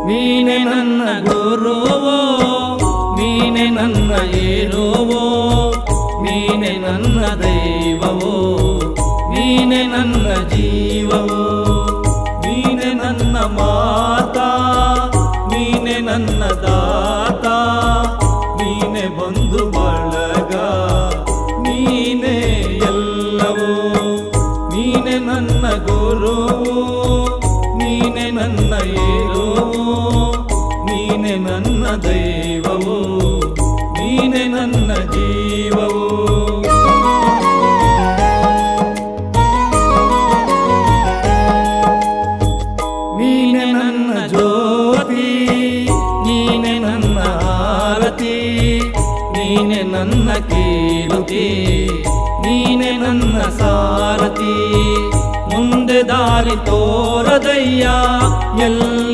ನೀನೆ ನನ್ನ ಗುರುವೋ, ನೀನೆ ನನ್ನ ಏರುವೋ, ನೀನೆ ನನ್ನ ದೈವವೋ, ನೀನೆ ನನ್ನ ಜೀವವೋ, ನೀನೆ ನನ್ನ ಮಾತಾ, ನೀನೆ ನನ್ನ ದಾತ, ನೀನೆ ಬಂಧು ಬಳಗ, ನೀನೆ ಎಲ್ಲವೋ. ನೀನೆ ನನ್ನ ಗುರುವೋ, ನೀನೆ ನನ್ನ ಏರುವೋ, ನೀನೆ ನನ್ನ ದೈವವೋ, ನೀನೆ ನನ್ನ ಜೀವವೋ. ನೀನೆ ನನ್ನ ಜ್ಯೋತಿ, ನೀನೆ ನನ್ನ ಆರತಿ, ನೀನೆ ನನ್ನ ಕೀರ್ತಿ, ನೀನೆ ನನ್ನ ಸಾರಥಿ. ಮುಂದೆ ದಾರಿ ತೋರದಯ್ಯ, ಎಲ್ಲ